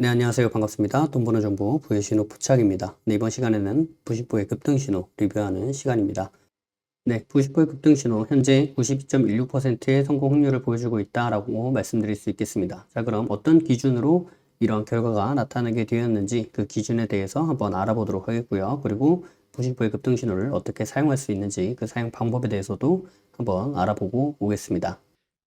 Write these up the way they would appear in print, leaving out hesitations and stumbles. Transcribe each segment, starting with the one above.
네, 안녕하세요. 반갑습니다. 돈 버는 정보 부의신호 부착입니다. 네, 이번 시간에는 90보의 급등신호 리뷰하는 시간입니다. 네, 90보의 급등신호 현재 92.16%의 성공 확률을 보여주고 있다라고 말씀드릴 수 있겠습니다. 자, 그럼 어떤 기준으로 이런 결과가 나타나게 되었는지 그 기준에 대해서 한번 알아보도록 하겠고요. 그리고 90보의 급등신호를 어떻게 사용할 수 있는지 그 사용 방법에 대해서도 한번 알아보고 오겠습니다.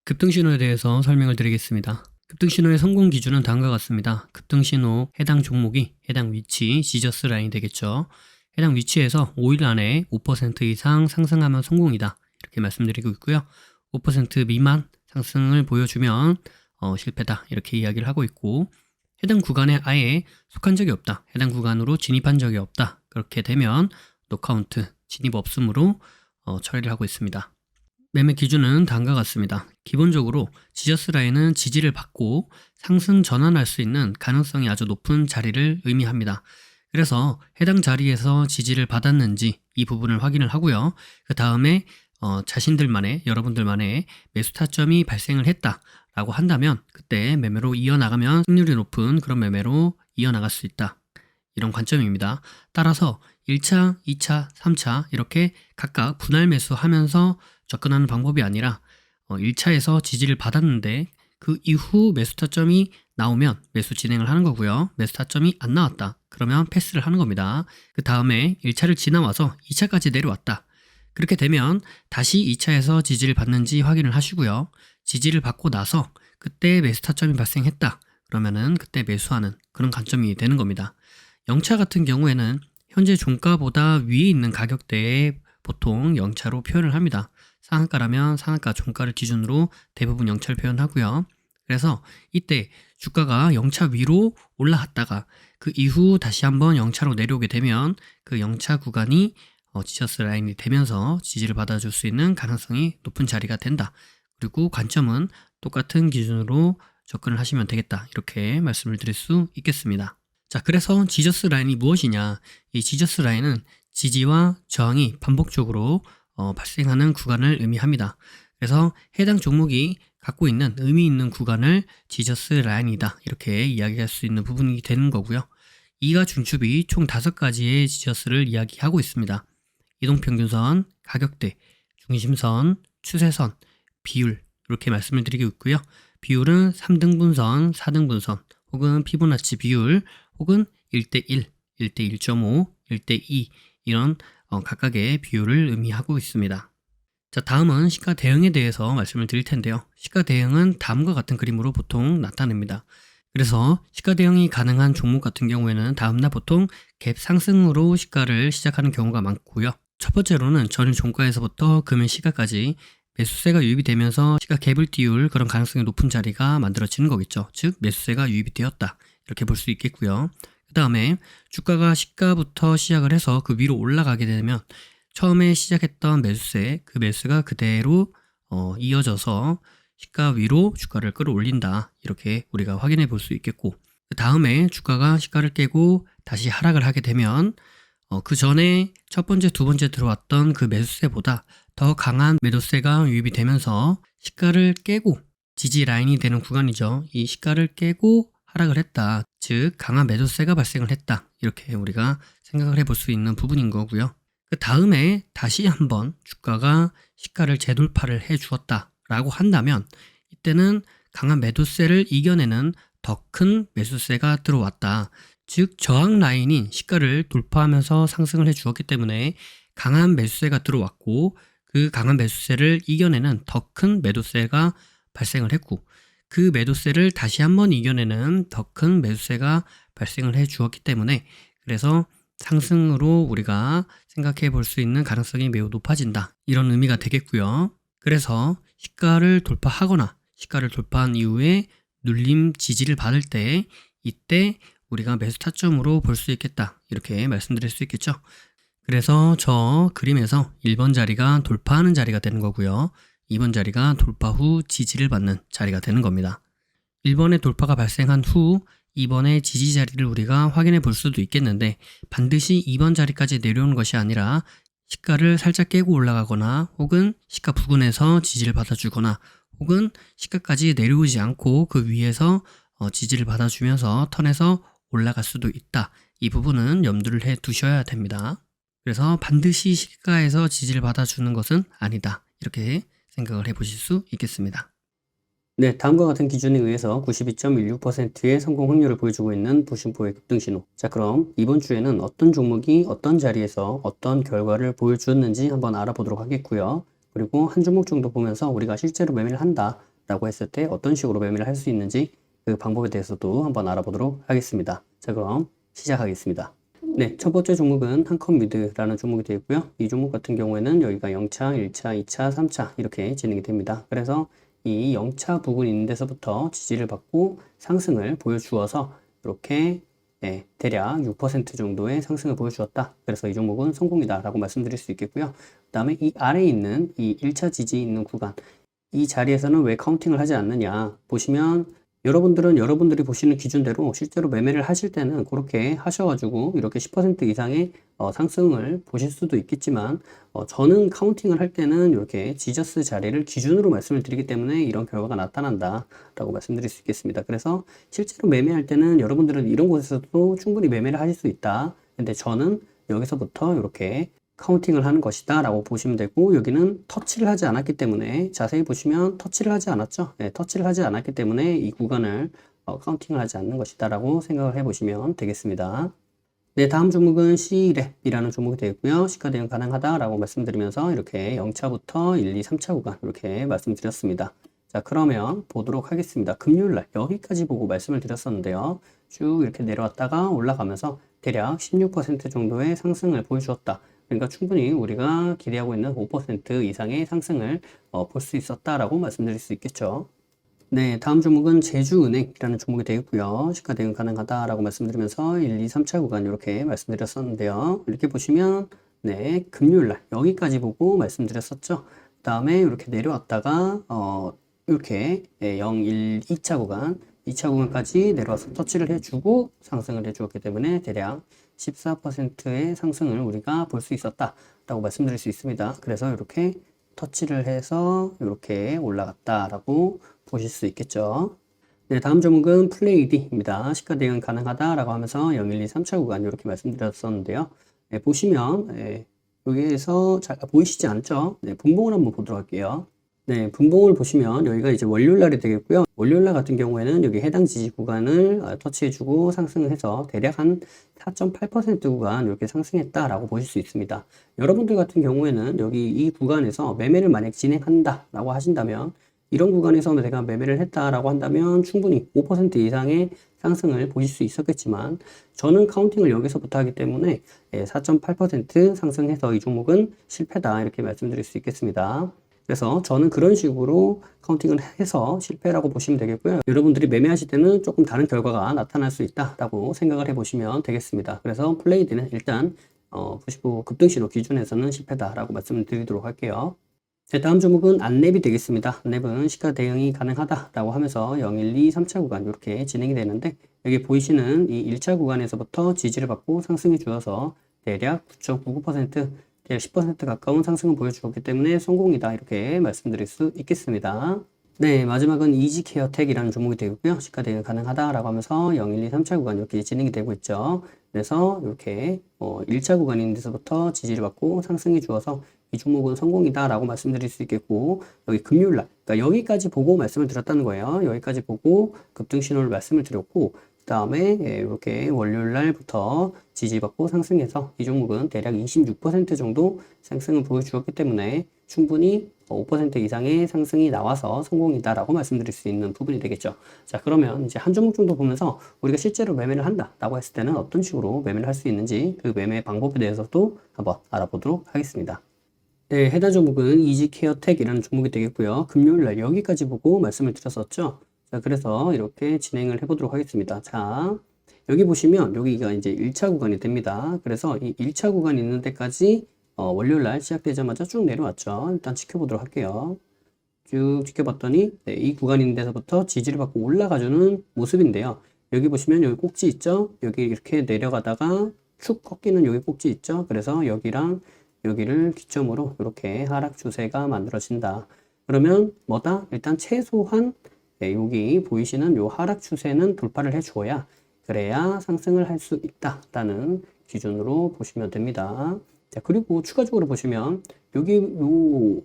급등신호에 대해서 설명을 드리겠습니다. 급등신호의 성공 기준은 다음과 같습니다. 급등신호 해당 종목이 해당 위치, 지저스 라인이 되겠죠. 해당 위치에서 5일 안에 5% 이상 상승하면 성공이다. 이렇게 말씀드리고 있고요. 5% 미만 상승을 보여주면 실패다. 이렇게 이야기를 하고 있고, 해당 구간에 아예 속한 적이 없다. 해당 구간으로 진입한 적이 없다. 그렇게 되면 노카운트, 진입 없음으로 처리를 하고 있습니다. 매매 기준은 다음과 같습니다. 기본적으로 지저스 라인은 지지를 받고 상승 전환할 수 있는 가능성이 아주 높은 자리를 의미합니다. 그래서 해당 자리에서 지지를 받았는지 이 부분을 확인을 하고요. 그 다음에 자신들만의, 여러분들만의 매수 타점이 발생을 했다라고 한다면 그때 매매로 이어나가면 승률이 높은 그런 매매로 이어나갈 수 있다. 이런 관점입니다. 따라서 1차, 2차, 3차 이렇게 각각 분할 매수하면서 접근하는 방법이 아니라 1차에서 지지를 받았는데 그 이후 매수 타점이 나오면 매수 진행을 하는 거고요. 매수 타점이 안 나왔다. 그러면 패스를 하는 겁니다. 그 다음에 1차를 지나와서 2차까지 내려왔다. 그렇게 되면 다시 2차에서 지지를 받는지 확인을 하시고요. 지지를 받고 나서 그때 매수 타점이 발생했다. 그러면은 그때 매수하는 그런 관점이 되는 겁니다. 0차 같은 경우에는 현재 종가보다 위에 있는 가격대에 보통 0차로 표현을 합니다. 상한가라면 상한가 종가를 기준으로 대부분 0차를 표현하고요. 그래서 이때 주가가 0차 위로 올라갔다가 그 이후 다시 한번 0차로 내려오게 되면 그 0차 구간이 지저스 라인이 되면서 지지를 받아줄 수 있는 가능성이 높은 자리가 된다. 그리고 관점은 똑같은 기준으로 접근을 하시면 되겠다. 이렇게 말씀을 드릴 수 있겠습니다. 자, 그래서 지저스 라인이 무엇이냐? 이 지저스 라인은 지지와 저항이 반복적으로 발생하는 구간을 의미합니다. 그래서 해당 종목이 갖고 있는 의미 있는 구간을 지저스 라인이다. 이렇게 이야기할 수 있는 부분이 되는 거고요. 이가 중축이 총 5가지의 지저스를 이야기하고 있습니다. 이동평균선, 가격대, 중심선, 추세선, 비율 이렇게 말씀을 드리고 있고요. 비율은 3등분선, 4등분선 혹은 피보나치 비율 혹은 1대1, 1대1.5, 1대2 이런 각각의 비율을 의미하고 있습니다. 자, 다음은 시가 대응에 대해서 말씀을 드릴 텐데요. 시가 대응은 다음과 같은 그림으로 보통 나타냅니다. 그래서 시가 대응이 가능한 종목 같은 경우에는 다음날 보통 갭 상승으로 시가를 시작하는 경우가 많고요. 첫 번째로는 전일 종가에서부터 금일 시가까지 매수세가 유입이 되면서 시가 갭을 띄울 그런 가능성이 높은 자리가 만들어지는 거겠죠. 즉 매수세가 유입이 되었다. 이렇게 볼 수 있겠고요. 그 다음에 주가가 시가부터 시작을 해서 그 위로 올라가게 되면 처음에 시작했던 매수세, 그 매수가 그대로 이어져서 시가 위로 주가를 끌어올린다. 이렇게 우리가 확인해 볼 수 있겠고, 그 다음에 주가가 시가를 깨고 다시 하락을 하게 되면 그 전에 첫 번째, 두 번째 들어왔던 그 매수세보다 더 강한 매도세가 유입이 되면서 시가를 깨고 지지 라인이 되는 구간이죠. 이 시가를 깨고 하락을 했다. 즉 강한 매도세가 발생을 했다. 이렇게 우리가 생각을 해볼 수 있는 부분인 거고요. 그 다음에 다시 한번 주가가 시가를 재돌파를 해 주었다 라고 한다면 이때는 강한 매도세를 이겨내는 더 큰 매수세가 들어왔다. 즉 저항 라인인 시가를 돌파하면서 상승을 해 주었기 때문에 강한 매수세가 들어왔고 그 강한 매수세를 이겨내는 더 큰 매도세가 발생을 했고 그 매도세를 다시 한번 이겨내는 더 큰 매수세가 발생을 해 주었기 때문에 그래서 상승으로 우리가 생각해 볼 수 있는 가능성이 매우 높아진다. 이런 의미가 되겠고요. 그래서 시가를 돌파하거나 시가를 돌파한 이후에 눌림 지지를 받을 때 이때 우리가 매수 타점으로 볼 수 있겠다. 이렇게 말씀드릴 수 있겠죠. 그래서 저 그림에서 1번 자리가 돌파하는 자리가 되는 거고요. 2번 자리가 돌파 후 지지를 받는 자리가 되는 겁니다. 1번의 돌파가 발생한 후 2번의 지지 자리를 우리가 확인해 볼 수도 있겠는데 반드시 2번 자리까지 내려오는 것이 아니라 시가를 살짝 깨고 올라가거나 혹은 시가 부근에서 지지를 받아주거나 혹은 시가까지 내려오지 않고 그 위에서 지지를 받아주면서 턴에서 올라갈 수도 있다. 이 부분은 염두를 해 두셔야 됩니다. 그래서 반드시 시가에서 지지를 받아주는 것은 아니다. 이렇게 생각을 해 보실 수 있겠습니다. 네, 다음과 같은 기준에 의해서 92.16%의 성공 확률을 보여주고 있는 부심포의 급등 신호. 자, 그럼 이번 주에는 어떤 종목이 어떤 자리에서 어떤 결과를 보여주었는지 한번 알아보도록 하겠고요. 그리고 한 종목 정도 보면서 우리가 실제로 매매를 한다라고 했을 때 어떤 식으로 매매를 할 수 있는지 그 방법에 대해서도 한번 알아보도록 하겠습니다. 자, 그럼 시작하겠습니다. 네, 첫 번째 종목은 한컴미드라는 종목이 되어 있고요. 이 종목 같은 경우에는 여기가 0차, 1차, 2차, 3차 이렇게 진행이 됩니다. 그래서 이 0차 부분 있는 데서부터 지지를 받고 상승을 보여주어서 이렇게 대략 6% 정도의 상승을 보여주었다. 그래서 이 종목은 성공이다 라고 말씀드릴 수 있겠고요. 그 다음에 이 아래에 있는 이 1차 지지 있는 구간, 이 자리에서는 왜 카운팅을 하지 않느냐 보시면 여러분들은 여러분들이 보시는 기준대로 실제로 매매를 하실 때는 그렇게 하셔가지고 이렇게 10% 이상의 상승을 보실 수도 있겠지만 저는 카운팅을 할 때는 이렇게 지저스 자리를 기준으로 말씀을 드리기 때문에 이런 결과가 나타난다 라고 말씀드릴 수 있겠습니다. 그래서 실제로 매매할 때는 여러분들은 이런 곳에서도 충분히 매매를 하실 수 있다. 근데 저는 여기서부터 이렇게 카운팅을 하는 것이다 라고 보시면 되고, 여기는 터치를 하지 않았기 때문에 자세히 보시면 터치를 하지 않았죠. 네, 터치를 하지 않았기 때문에 이 구간을 카운팅을 하지 않는 것이다 라고 생각을 해 보시면 되겠습니다. 네, 다음 종목은 C랩이라는 종목이 되겠고요. 시가 대응 가능하다 라고 말씀드리면서 이렇게 0차부터 1, 2, 3차 구간 이렇게 말씀드렸습니다. 자, 그러면 보도록 하겠습니다. 금요일날 여기까지 보고 말씀을 드렸었는데요. 쭉 이렇게 내려왔다가 올라가면서 대략 16% 정도의 상승을 보여주었다. 그러니까 충분히 우리가 기대하고 있는 5% 이상의 상승을 볼 수 있었다라고 말씀드릴 수 있겠죠. 네, 다음 종목은 제주은행이라는 종목이 되겠고요. 시가 대응 가능하다라고 말씀드리면서 1, 2, 3차 구간 이렇게 말씀드렸었는데요. 이렇게 보시면 네, 금요일날 여기까지 보고 말씀드렸었죠. 그 다음에 이렇게 내려왔다가 이렇게 0, 1, 2차 구간 2차 구간까지 내려와서 터치를 해주고 상승을 해주었기 때문에 대략 14%의 상승을 우리가 볼 수 있었다라고 말씀드릴 수 있습니다. 그래서 이렇게 터치를 해서 이렇게 올라갔다라고 보실 수 있겠죠. 네, 다음 종목은 플레이디입니다. 시가 대응 가능하다라고 하면서 0, 1, 2, 3차 구간 이렇게 말씀드렸었는데요. 네, 보시면 여기에서 잘 보이시지 않죠? 네, 분봉을 한번 보도록 할게요. 네, 분봉을 보시면 여기가 이제 월요일 날이 되겠고요. 월요일 날 같은 경우에는 여기 해당 지지 구간을 터치해주고 상승을 해서 대략 한 4.8% 구간 이렇게 상승했다라고 보실 수 있습니다. 여러분들 같은 경우에는 여기 이 구간에서 매매를 만약 진행한다라고 하신다면, 이런 구간에서 내가 매매를 했다라고 한다면 충분히 5% 이상의 상승을 보실 수 있었겠지만, 저는 카운팅을 여기서부터 하기 때문에 4.8% 상승해서 이 종목은 실패다 이렇게 말씀드릴 수 있겠습니다. 그래서 저는 그런 식으로 카운팅을 해서 실패라고 보시면 되겠고요. 여러분들이 매매하실 때는 조금 다른 결과가 나타날 수 있다라고 생각을 해보시면 되겠습니다. 그래서 플레이드는 일단 95 급등신호 기준에서는 실패다라고 말씀을 드리도록 할게요. 네, 다음 종목은 안랩이 되겠습니다. 안랩은 시가 대응이 가능하다라고 하면서 0, 1, 2, 3차 구간 이렇게 진행이 되는데, 여기 보이시는 이 1차 구간에서부터 지지를 받고 상승해 주어서 대략 9.99%, 대략 10% 가까운 상승을 보여주었기 때문에 성공이다 이렇게 말씀드릴 수 있겠습니다. 네, 마지막은 이지케어텍이라는 종목이 되고요. 시가 대응 가능하다라고 하면서 0, 1, 2, 3차 구간 이렇게 진행이 되고 있죠. 그래서 이렇게 1차 구간인 데서부터 지지를 받고 상승해 주어서 이 종목은 성공이다라고 말씀드릴 수 있겠고, 여기 금요일날, 그러니까 여기까지 보고 말씀을 드렸다는 거예요. 여기까지 보고 급등 신호를 말씀을 드렸고, 그 다음에 이렇게 월요일날부터 지지받고 상승해서 이 종목은 대략 26% 정도 상승을 보여주었기 때문에 충분히 5% 이상의 상승이 나와서 성공이다라고 말씀드릴 수 있는 부분이 되겠죠. 자, 그러면 이제 한 종목 정도 보면서 우리가 실제로 매매를 한다라고 했을 때는 어떤 식으로 매매를 할 수 있는지, 그 매매 방법에 대해서도 한번 알아보도록 하겠습니다. 네, 해당 종목은 이지케어텍이라는 종목이 되겠고요. 금요일날 여기까지 보고 말씀을 드렸었죠. 자, 그래서 이렇게 진행을 해보도록 하겠습니다. 자, 여기 보시면 여기가 이제 1차 구간이 됩니다. 그래서 이 1차 구간이 있는 데까지 월요일날 시작되자마자 쭉 내려왔죠. 일단 지켜보도록 할게요. 쭉 지켜봤더니 이 구간 있는 데서부터 지지를 받고 올라가주는 모습인데요. 여기 보시면 여기 꼭지 있죠? 여기 이렇게 내려가다가 축 꺾이는 여기 꼭지 있죠? 그래서 여기랑 여기를 기점으로 이렇게 하락 추세가 만들어진다. 그러면 뭐다? 일단 최소한 여기 보이시는 요 하락 추세는 돌파를 해줘야 그래야 상승을 할 수 있다라는 기준으로 보시면 됩니다. 자, 그리고 추가적으로 보시면 여기 요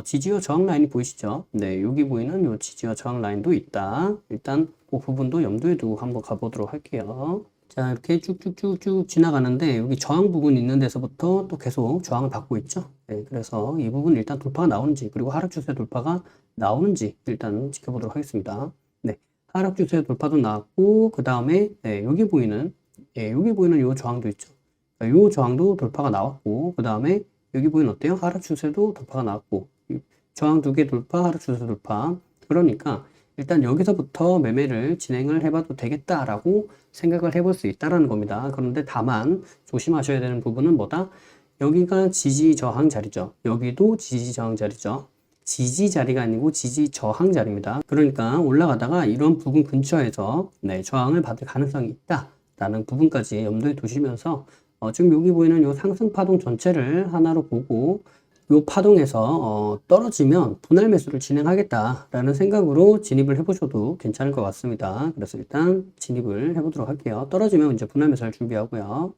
지지와 저항 라인이 보이시죠? 네, 여기 보이는 요 지지와 저항 라인도 있다. 일단 그 부분도 염두에 두고 한번 가보도록 할게요. 자, 이렇게 쭉쭉쭉쭉 지나가는데 여기 저항 부분 있는 데서부터 또 계속 저항을 받고 있죠. 네, 그래서 이 부분 일단 돌파가 나오는지 그리고 하락 추세 돌파가 나오는지 일단 지켜보도록 하겠습니다. 네, 하락 추세 돌파도 나왔고 그 다음에 여기 보이는 요 저항도 있죠. 요 저항도 돌파가 나왔고 그 다음에 여기 보이는 어때요? 하락 추세도 돌파가 나왔고 저항 2개 돌파, 하락 추세 돌파. 그러니까 일단 여기서부터 매매를 진행을 해봐도 되겠다라고 생각을 해볼 수 있다라는 겁니다. 그런데 다만 조심하셔야 되는 부분은 뭐다? 여기가 지지 저항 자리죠. 여기도 지지 저항 자리죠. 지지 자리가 아니고 지지 저항 자리입니다. 그러니까 올라가다가 이런 부분 근처에서 저항을 받을 가능성이 있다라는 부분까지 염두에 두시면서 지금 여기 보이는 이 상승 파동 전체를 하나로 보고 이 파동에서 떨어지면 분할 매수를 진행하겠다라는 생각으로 진입을 해보셔도 괜찮을 것 같습니다. 그래서 일단 진입을 해보도록 할게요. 떨어지면 이제 분할 매수를 준비하고요.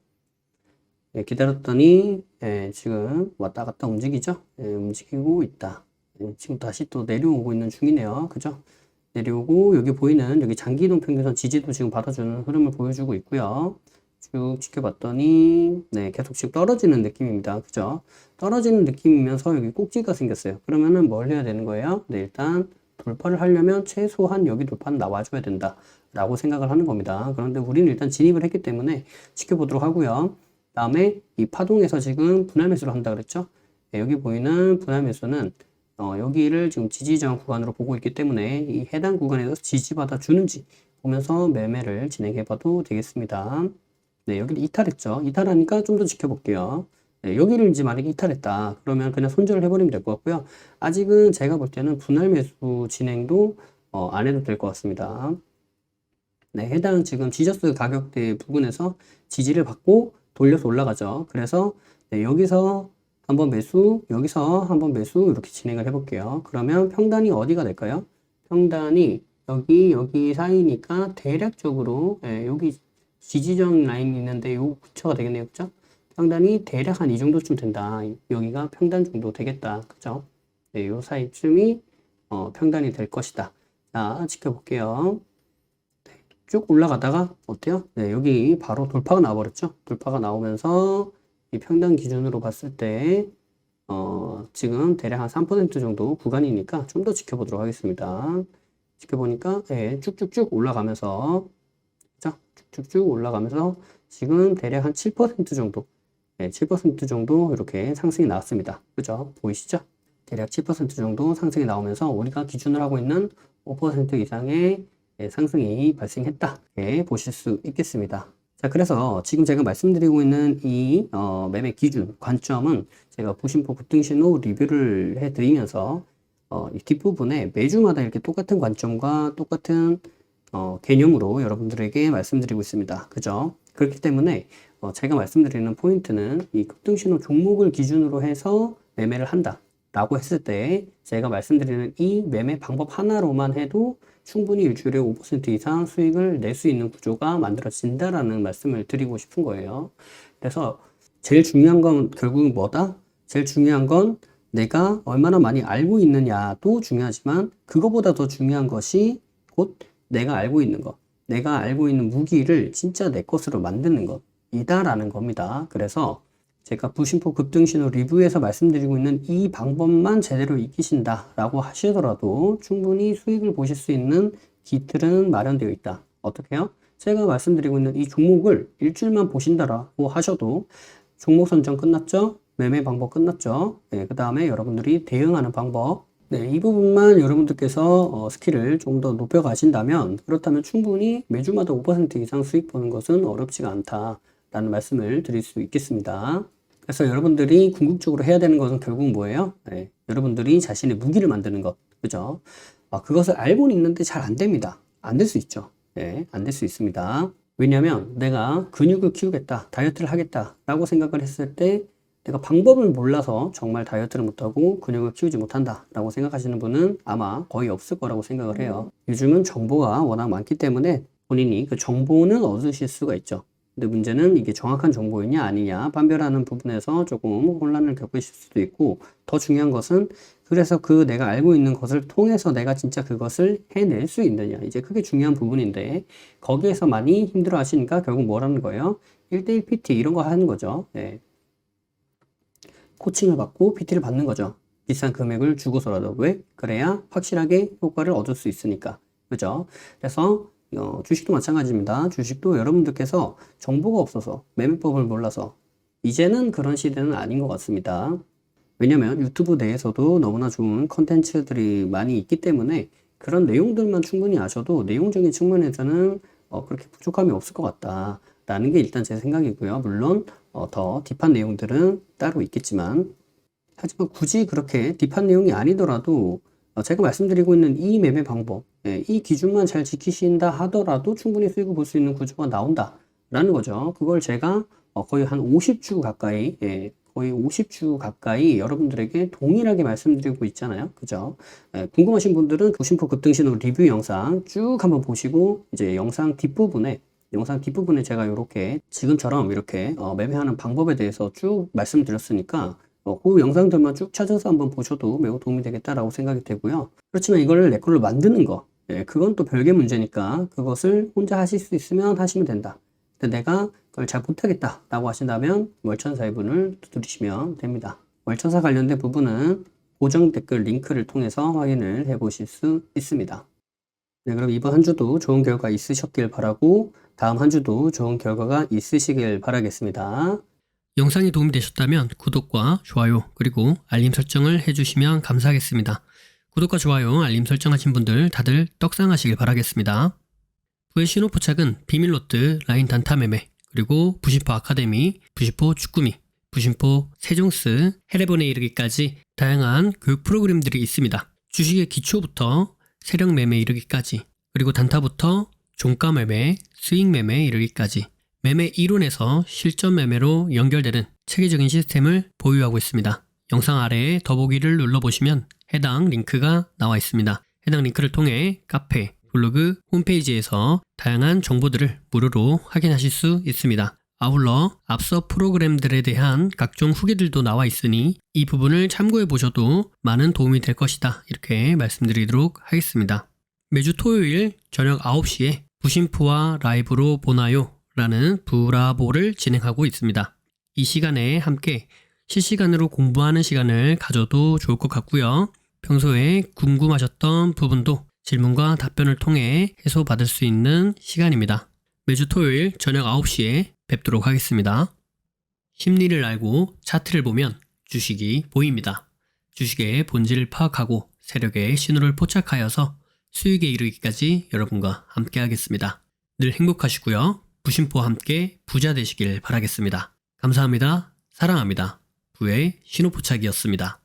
기다렸더니 지금 왔다 갔다 움직이죠? 움직이고 있다. 지금 다시 또 내려오고 있는 중이네요. 그죠? 내려오고 여기 보이는 여기 장기이동 평균선 지지도 지금 받아주는 흐름을 보여주고 있고요. 쭉 지켜봤더니 계속 지금 떨어지는 느낌입니다. 그죠? 떨어지는 느낌이면서 여기 꼭지가 생겼어요. 그러면은 뭘 해야 되는 거예요? 일단 돌파를 하려면 최소한 여기 돌파는 나와줘야 된다 라고 생각을 하는 겁니다. 그런데 우리는 일단 진입을 했기 때문에 지켜보도록 하고요. 다음에 이 파동에서 지금 분할 매수를 한다 그랬죠? 여기 보이는 분할 매수는 여기를 지금 지지저항 구간으로 보고 있기 때문에 이 해당 구간에서 지지받아 주는지 보면서 매매를 진행해 봐도 되겠습니다. 여기를 이탈했죠. 이탈하니까 좀 더 지켜볼게요. 여기를 이제 만약에 이탈했다. 그러면 그냥 손절을 해버리면 될 것 같고요. 아직은 제가 볼 때는 분할 매수 진행도 안 해도 될 것 같습니다. 해당 지금 지저스 가격대 부근에서 지지를 받고 돌려서 올라가죠. 그래서 여기서 한번 매수, 여기서 한번 매수 이렇게 진행을 해볼게요. 그러면 평단이 어디가 될까요? 평단이 여기 사이니까 대략적으로 여기 지지정 라인이 있는데 요 근처가 되겠네요. 그죠? 평단이 대략 한 이 정도쯤 된다. 여기가 평단 정도 되겠다. 그죠? 요 사이쯤이 평단이 될 것이다. 자, 지켜볼게요. 쭉 올라가다가 어때요? 여기 바로 돌파가 나와버렸죠? 돌파가 나오면서 이 평단 기준으로 봤을 때 지금 대략 한 3% 정도 구간이니까 좀 더 지켜보도록 하겠습니다. 지켜보니까 쭉쭉쭉 올라가면서 쭉쭉 올라가면서 지금 대략 한 7% 정도 7% 정도 이렇게 상승이 나왔습니다. 그죠? 보이시죠? 대략 7% 정도 상승이 나오면서 우리가 기준을 하고 있는 5% 이상의 상승이 발생했다. 보실 수 있겠습니다. 자, 그래서 지금 제가 말씀드리고 있는 이 매매 기준, 관점은 제가 부심포 급등신호 리뷰를 해드리면서 이 뒷부분에 매주마다 이렇게 똑같은 관점과 똑같은 개념으로 여러분들에게 말씀드리고 있습니다. 그죠? 그렇기 때문에 제가 말씀드리는 포인트는 이 급등신호 종목을 기준으로 해서 매매를 한다 라고 했을 때 제가 말씀드리는 이 매매 방법 하나로만 해도 충분히 일주일에 5% 이상 수익을 낼 수 있는 구조가 만들어진다라는 말씀을 드리고 싶은 거예요. 그래서 제일 중요한 건 결국은 뭐다? 제일 중요한 건 내가 얼마나 많이 알고 있느냐도 중요하지만 그거보다 더 중요한 것이 곧 내가 알고 있는 것, 내가 알고 있는 무기를 진짜 내 것으로 만드는 것이다라는 겁니다. 그래서 제가 부심포 급등신호 리뷰에서 말씀드리고 있는 이 방법만 제대로 익히신다라고 하시더라도 충분히 수익을 보실 수 있는 기틀은 마련되어 있다. 어떻게 해요? 제가 말씀드리고 있는 이 종목을 일주일만 보신다라고 하셔도 종목 선정 끝났죠? 매매 방법 끝났죠? 그 다음에 여러분들이 대응하는 방법 이 부분만 여러분들께서 스킬을 좀 더 높여 가신다면 그렇다면 충분히 매주마다 5% 이상 수익 보는 것은 어렵지가 않다라는 말씀을 드릴 수 있겠습니다. 그래서 여러분들이 궁극적으로 해야 되는 것은 결국 뭐예요? 여러분들이 자신의 무기를 만드는 것, 그죠? 그것을 알고는 있는데 잘 안 됩니다. 안 될 수 있죠. 안 될 수 있습니다. 왜냐하면 내가 근육을 키우겠다, 다이어트를 하겠다라고 생각을 했을 때 내가 방법을 몰라서 정말 다이어트를 못하고 근육을 키우지 못한다 라고 생각하시는 분은 아마 거의 없을 거라고 생각을 해요. 요즘은 정보가 워낙 많기 때문에 본인이 그 정보는 얻으실 수가 있죠. 근데 문제는 이게 정확한 정보이냐 아니냐 판별하는 부분에서 조금 혼란을 겪으실 수도 있고, 더 중요한 것은 그래서 그 내가 알고 있는 것을 통해서 내가 진짜 그것을 해낼 수 있느냐, 이제 그게 중요한 부분인데 거기에서 많이 힘들어 하시니까 결국 뭐라는 거예요? 1대1 PT 이런 거 하는 거죠. 예. 코칭을 받고 PT를 받는 거죠. 비싼 금액을 주고서라도. 왜? 그래야 확실하게 효과를 얻을 수 있으니까. 그죠? 그래서 주식도 마찬가지입니다. 주식도 여러분들께서 정보가 없어서, 매매법을 몰라서, 이제는 그런 시대는 아닌 것 같습니다. 왜냐면 유튜브 내에서도 너무나 좋은 컨텐츠들이 많이 있기 때문에 그런 내용들만 충분히 아셔도 내용적인 측면에서는 그렇게 부족함이 없을 것 같다 라는 게 일단 제 생각이고요. 물론 더 딥한 내용들은 따로 있겠지만, 하지만 굳이 그렇게 딥한 내용이 아니더라도 제가 말씀드리고 있는 이 매매 방법, 이 기준만 잘 지키신다 하더라도 충분히 수익을 볼 수 있는 구조가 나온다 라는 거죠. 그걸 제가 거의 한 50주 가까이, 거의 50주 가까이 여러분들에게 동일하게 말씀드리고 있잖아요. 그죠? 궁금하신 분들은 부심포 급등신호 리뷰 영상 쭉 한번 보시고, 이제 영상 뒷부분에 제가 이렇게 지금처럼 이렇게 매매하는 방법에 대해서 쭉 말씀드렸으니까 그 영상들만 쭉 찾아서 한번 보셔도 매우 도움이 되겠다라고 생각이 되고요. 그렇지만 이걸 내 걸로 만드는 거, 그건 또 별개 문제니까 그것을 혼자 하실 수 있으면 하시면 된다. 근데 내가 그걸 잘 못하겠다 라고 하신다면 월천사 2분을 두드리시면 됩니다. 월천사 관련된 부분은 고정 댓글 링크를 통해서 확인을 해 보실 수 있습니다. 네, 그럼 이번 한 주도 좋은 결과 있으셨길 바라고, 다음 한 주도 좋은 결과가 있으시길 바라겠습니다. 영상이 도움이 되셨다면 구독과 좋아요 그리고 알림 설정을 해주시면 감사하겠습니다. 구독과 좋아요, 알림 설정하신 분들 다들 떡상하시길 바라겠습니다. 부의 신호 포착은 비밀로트, 라인 단타 매매, 그리고 부심포 아카데미, 부심포 축구미, 부심포 세종스, 해례본에 이르기까지 다양한 교육 프로그램들이 있습니다. 주식의 기초부터 세력 매매 이르기까지, 그리고 단타부터 종가 매매, 수익 매매 이르기까지 매매 이론에서 실전 매매로 연결되는 체계적인 시스템을 보유하고 있습니다. 영상 아래에 더보기를 눌러보시면 해당 링크가 나와 있습니다. 해당 링크를 통해 카페, 블로그, 홈페이지에서 다양한 정보들을 무료로 확인하실 수 있습니다. 아울러 앞서 프로그램들에 대한 각종 후기들도 나와 있으니 이 부분을 참고해 보셔도 많은 도움이 될 것이다, 이렇게 말씀드리도록 하겠습니다. 매주 토요일 저녁 9시에 부심포와 라이브로 보나요? 라는 부라보를 진행하고 있습니다. 이 시간에 함께 실시간으로 공부하는 시간을 가져도 좋을 것 같고요. 평소에 궁금하셨던 부분도 질문과 답변을 통해 해소받을 수 있는 시간입니다. 매주 토요일 저녁 9시에 뵙도록 하겠습니다. 심리를 알고 차트를 보면 주식이 보입니다. 주식의 본질을 파악하고 세력의 신호를 포착하여서 수익에 이르기까지 여러분과 함께 하겠습니다. 늘 행복하시고요. 부심포와 함께 부자 되시길 바라겠습니다. 감사합니다. 사랑합니다. 부의 신호 포착이었습니다.